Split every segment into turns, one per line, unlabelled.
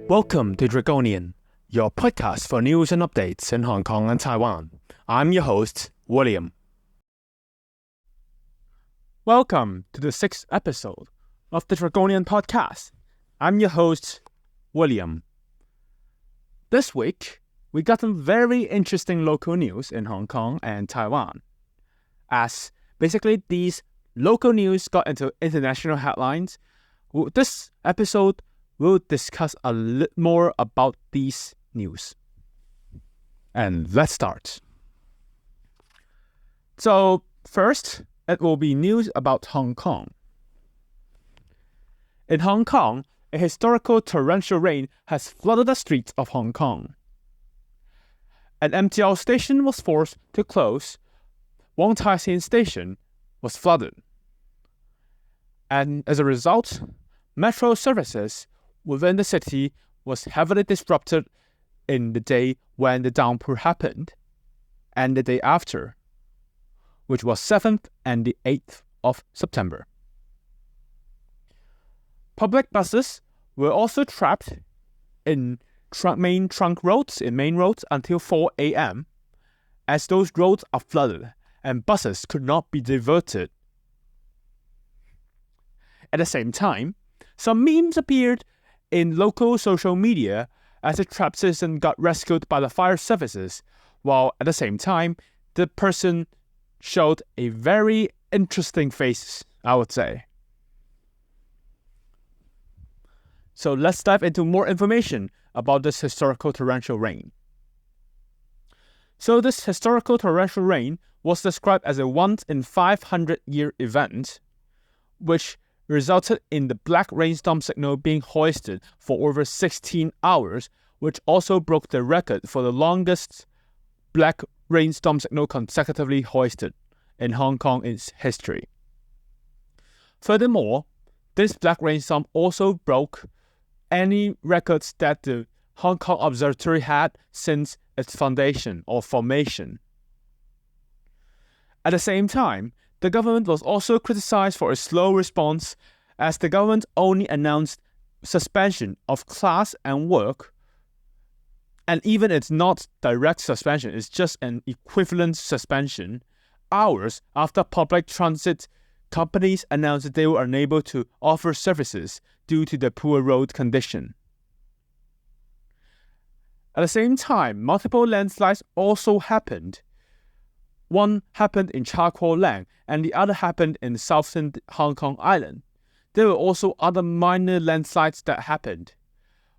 Welcome to Draconian, your podcast for news and updates in Hong Kong and Taiwan. I'm your host, William. Welcome to the 6th episode of the Draconian podcast. I'm your host, William. This week, we got some very interesting local news in Hong Kong and Taiwan, as basically these local news got into international headlines. This episode we'll discuss a little more about these news. And let's start. So first, it will be news about Hong Kong. In Hong Kong, a historical torrential rain has flooded the streets of Hong Kong. An MTR station was forced to close. Wong Tai Sin Station was flooded. And as a result, metro services within the city was heavily disrupted in the day when the downpour happened, and the day after, which was 7th and the 8th of September. Public buses were also trapped in main trunk roads until 4 a.m. as those roads are flooded and buses could not be diverted. At the same time, some memes appeared in local social media as a trapped citizen got rescued by the fire services, while at the same time, the person showed a very interesting face, I would say. So let's dive into more information about this historical torrential rain. So this historical torrential rain was described as a once-in-500-year event, which resulted in the black rainstorm signal being hoisted for over 16 hours, which also broke the record for the longest black rainstorm signal consecutively hoisted in Hong Kong's history. Furthermore, this black rainstorm also broke any records that the Hong Kong Observatory had since its foundation or formation. At the same time, the government was also criticized for a slow response, as the government only announced suspension of class and work, and even it's not direct suspension, it's just an equivalent suspension, hours after public transit companies announced that they were unable to offer services due to the poor road condition. At the same time, multiple landslides also happened. One happened in Cha Kuo Lang, and the other happened in southern Hong Kong Island. There were also other minor landslides that happened.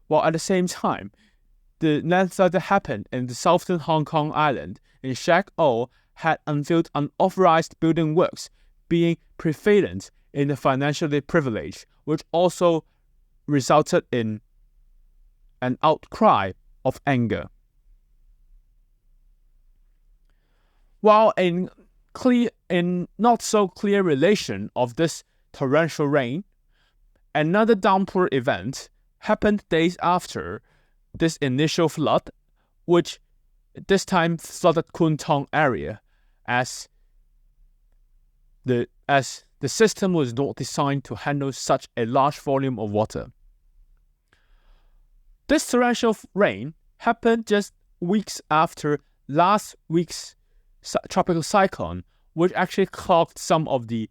While at the same time, the landslide that happened in the southern Hong Kong Island in Shek O had unveiled unauthorized building works being prevalent in the financially privileged, which also resulted in an outcry of anger. While in not so clear relation of this torrential rain, another downpour event happened days after this initial flood, which this time flooded Kwun Tong area, as the system was not designed to handle such a large volume of water. This torrential rain happened just weeks after last week's tropical cyclone, which actually clogged some of the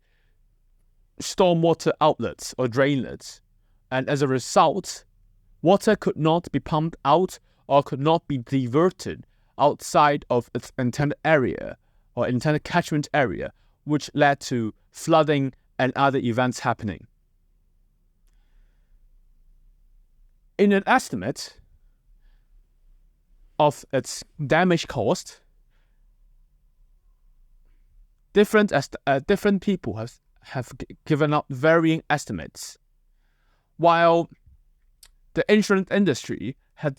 stormwater outlets or drainlets, and as a result, water could not be pumped out or could not be diverted outside of its intended area or intended catchment area, which led to flooding and other events happening. In an estimate of its damage caused, different people have given out varying estimates. While the insurance industry had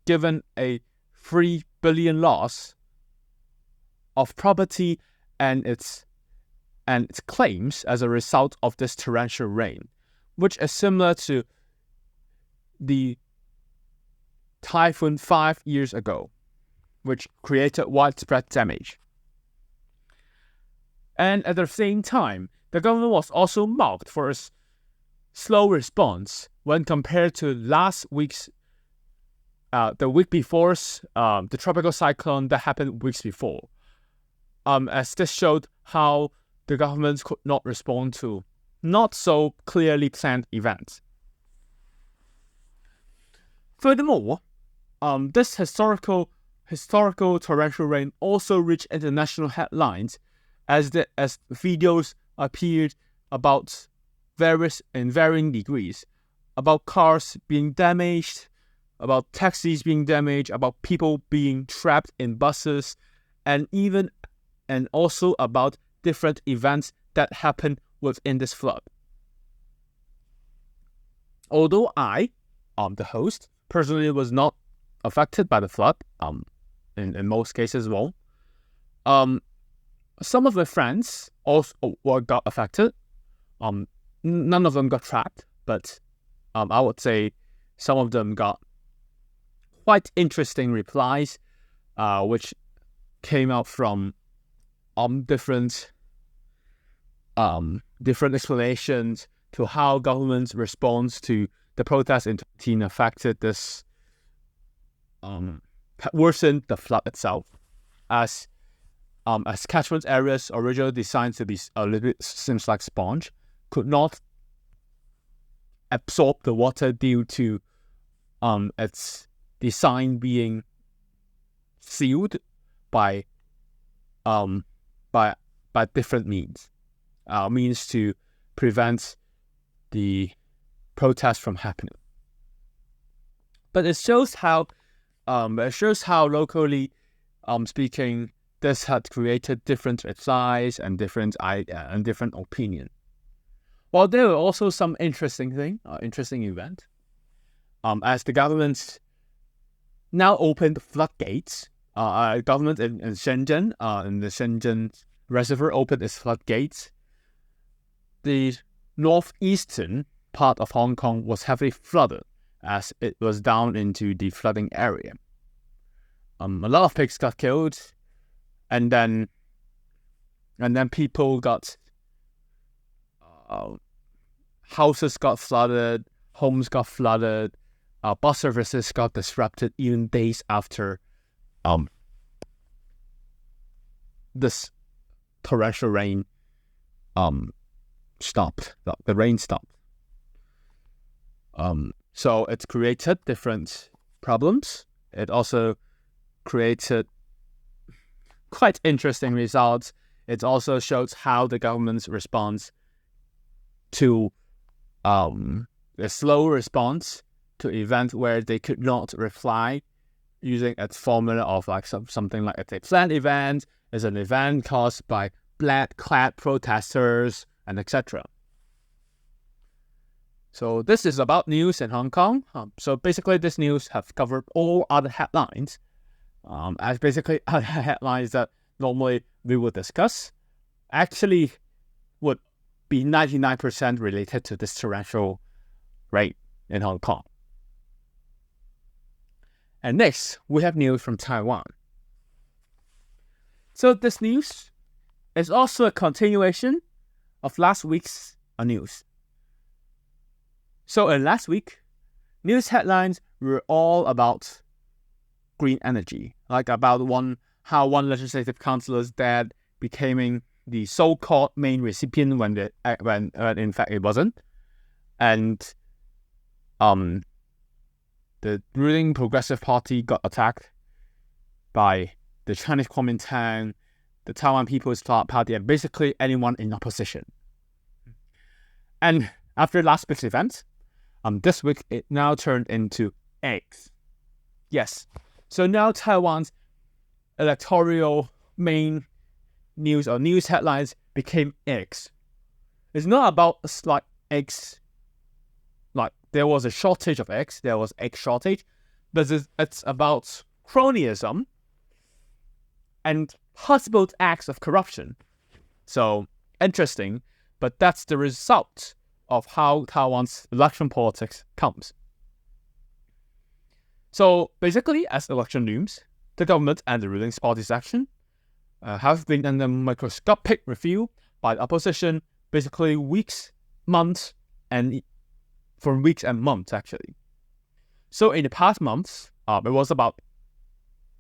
given a 3 billion loss of property and its claims as a result of this torrential rain, which is similar to the typhoon 5 years ago, which created widespread damage. And at the same time, the government was also mocked for its slow response when compared to last week's, the week before's, the tropical cyclone that happened weeks before. As this showed how the government could not respond to not so clearly planned events. Furthermore, this historical torrential rain also reached international headlines as videos appeared about in varying degrees, about cars being damaged, about taxis being damaged, about people being trapped in buses, and also about different events that happened within this flood. Although I, the host, personally was not affected by the flood, in most cases won't. Some of my friends also got affected. None of them got trapped, but I would say some of them got quite interesting replies, which came out from different explanations to how government's response to the protests in 2019 affected this, worsened the flood itself, as catchment areas originally designed to be a little bit seems like sponge could not absorb the water due to its design being sealed by different means to prevent the protest from happening. But it shows how locally speaking, this had created different replies and different opinion. Well, there were also some interesting event. As the government now opened floodgates, government in Shenzhen, in the Shenzhen Reservoir opened its floodgates. The northeastern part of Hong Kong was heavily flooded as it was down into the flooding area. A lot of pigs got killed, and then people got houses got flooded, homes got flooded, bus services got disrupted even days after this torrential rain stopped. The rain stopped. So it created different problems. It also created quite interesting results. It also shows how the government's response to a slow response to events where they could not reply using its formula of like something like it's a planned event, is an event caused by black-clad protesters, and etc. So this is about news in Hong Kong. So basically this news have covered all other headlines, as basically other headlines that normally we would discuss actually would be 99% related to this torrential rain in Hong Kong. And next, we have news from Taiwan. So this news is also a continuation of last week's news. So in last week, news headlines were all about green energy, like about how one legislative councillor's dad became the so-called main recipient when in fact it wasn't, and the ruling Progressive Party got attacked by the Chinese Kuomintang, the Taiwan People's Party, and basically anyone in opposition. And after last week's event, this week it now turned into eggs. Yes, so now Taiwan's electoral main news or news headlines became eggs. It's not about like eggs, like there was a shortage of eggs, there was egg shortage, but it's about cronyism and possible acts of corruption. So interesting, but that's the result of how Taiwan's election politics comes. So basically, as election looms, the government and the ruling party's action have been under microscopic review by the opposition, basically months, and for weeks and months actually. So in the past months, it was about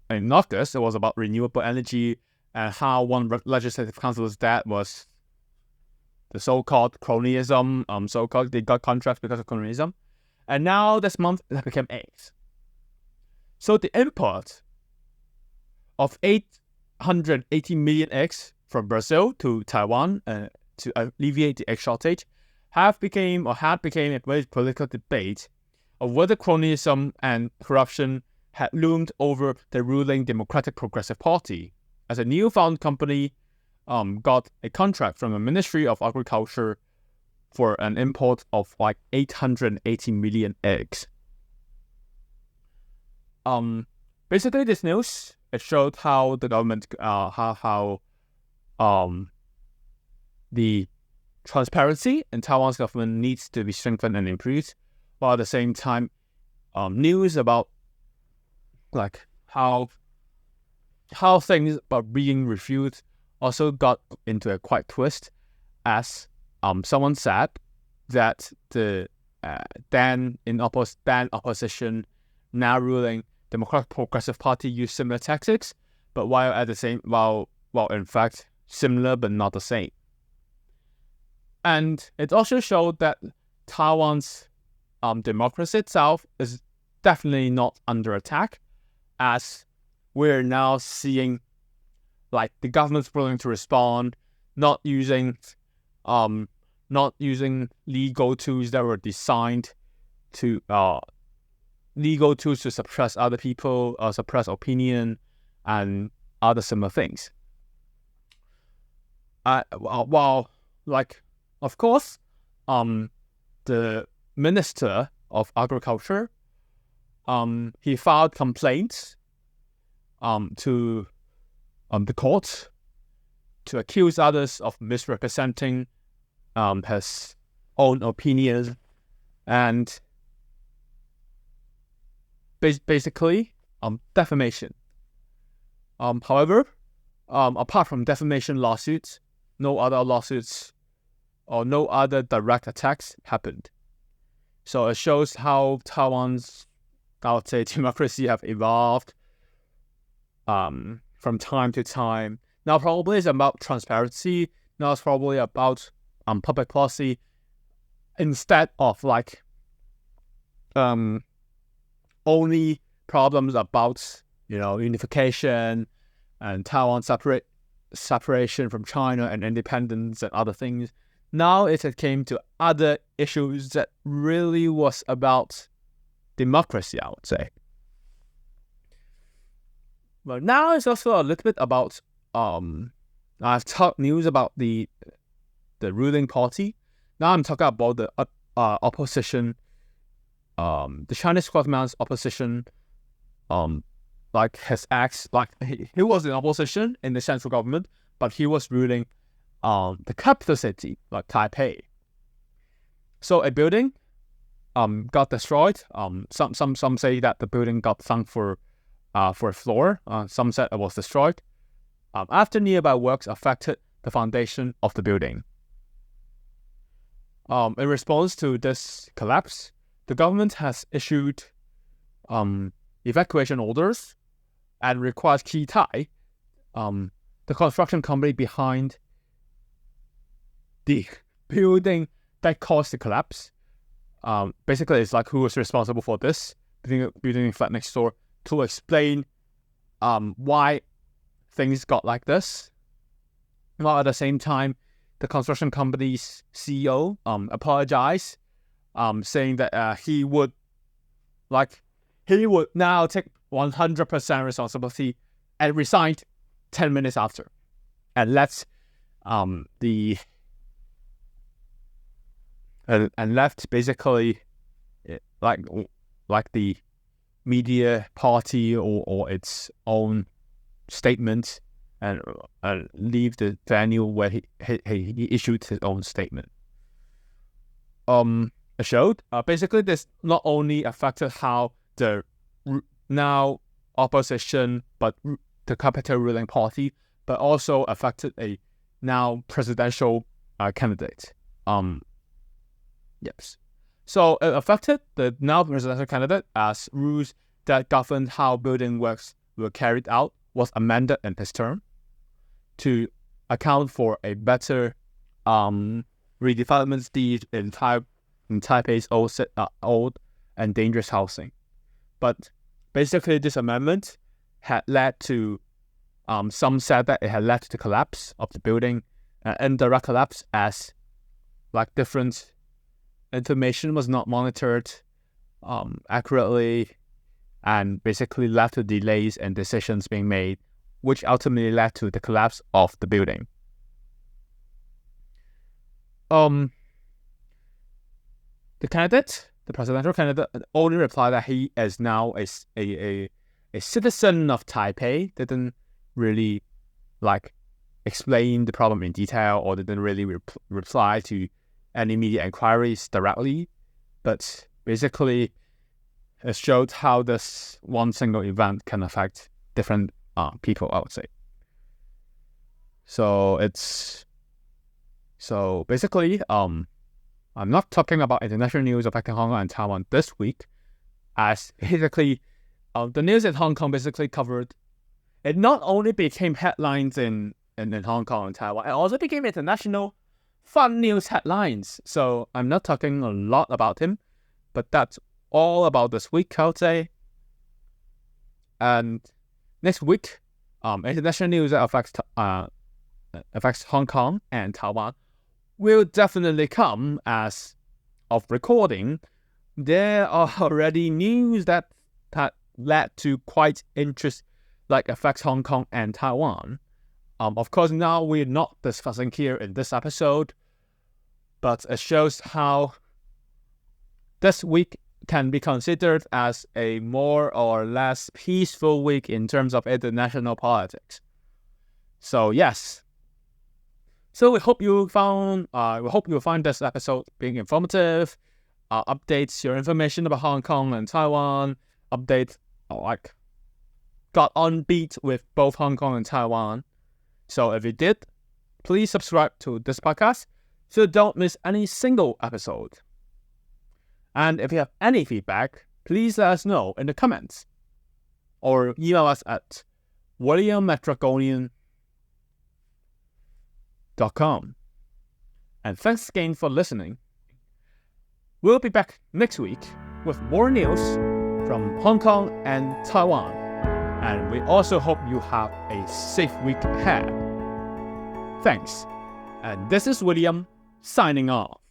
in August, it was about renewable energy and how one legislative council's dad was the so-called cronyism. So-called they got contracts because of cronyism, and now this month it became eggs. So the import of 880 million eggs from Brazil to Taiwan to alleviate the egg shortage had became a very political debate of whether cronyism and corruption had loomed over the ruling Democratic Progressive Party, as a new-found company got a contract from the Ministry of Agriculture for an import of like 880 million eggs. Basically, this news, it showed how the government, the transparency in Taiwan's government needs to be strengthened and improved, while at the same time, news about like how things are being reviewed also got into a quite twist, as someone said that the then opposition, now ruling Democratic Progressive Party used similar tactics, but while in fact similar but not the same. And it also showed that Taiwan's democracy itself is definitely not under attack, as we're now seeing like the government's willing to respond, not using legal tools that were designed to suppress other people, suppress opinion, and other similar things. While like of course, the Minister of Agriculture, he filed complaints to the court to accuse others of misrepresenting his own opinions, and basically defamation. However, apart from defamation lawsuits, no other lawsuits or no other direct attacks happened. So it shows how Taiwan's, I would say, democracy have evolved from time to time. Now probably it's about transparency. Now it's probably about public policy, instead of like only problems about unification and Taiwan separation from China and independence and other things. Now it came to other issues that really was about democracy, I would say. But now it's also a little bit about I've talked news about the ruling party. Now I'm talking about the opposition, the Chinese government's opposition. Like his acts, like he was in opposition in the central government, but he was ruling the capital city, like Taipei. So a building got destroyed. Some say that the building got sunk for a floor. Some said it was destroyed after nearby works affected the foundation of the building. In response to this collapse, the government has issued evacuation orders and requires Kitai, the construction company behind the building that caused the collapse. Basically, it's like who was responsible for this building flat next door, to explain why things got like this. While at the same time, the construction company's CEO apologized, saying that he would now take 100% responsibility and resigned 10 minutes after, and left left basically like the media party or its own statement, and leave the venue where he issued his own statement. It showed basically this not only affected how the now opposition but the capital ruling party, but also affected a now presidential candidate. Yes. So it affected the now presidential candidate as rules that governed how building works were carried out was amended in his term to account for a better redevelopment speed in Taipei's old and dangerous housing. But basically, this amendment had led to, some said that it had led to the collapse of the building, indirect collapse, as like different information was not monitored accurately, and basically led to delays and decisions being made, which ultimately led to the collapse of the building. The candidate, the presidential candidate, only replied that he is now a citizen of Taipei. They didn't really explain the problem in detail, or didn't really reply to any media inquiries directly. But basically, it showed how this one single event can affect different people, I would say. So basically, I'm not talking about international news affecting Hong Kong and Taiwan this week, as basically the news in Hong Kong basically covered. It not only became headlines in Hong Kong and Taiwan, it also became international fun news headlines. So I'm not talking a lot about him, but that's all about this week, I would say. And next week, international news that affects Hong Kong and Taiwan will definitely come. As of recording, there are already news that led to quite interest, affects Hong Kong and Taiwan. Of course, now we're not discussing here in this episode, but it shows how this week can be considered as a more or less peaceful week in terms of international politics. So yes. So we hope you find this episode being informative. Updates your information about Hong Kong and Taiwan. Got on beat with both Hong Kong and Taiwan. So if you did, please subscribe to this podcast so don't miss any single episode. And if you have any feedback, please let us know in the comments or email us at william@dragon.com. And thanks again for listening. We'll be back next week with more news from Hong Kong and Taiwan. And we also hope you have a safe week ahead. Thanks. And this is William signing off.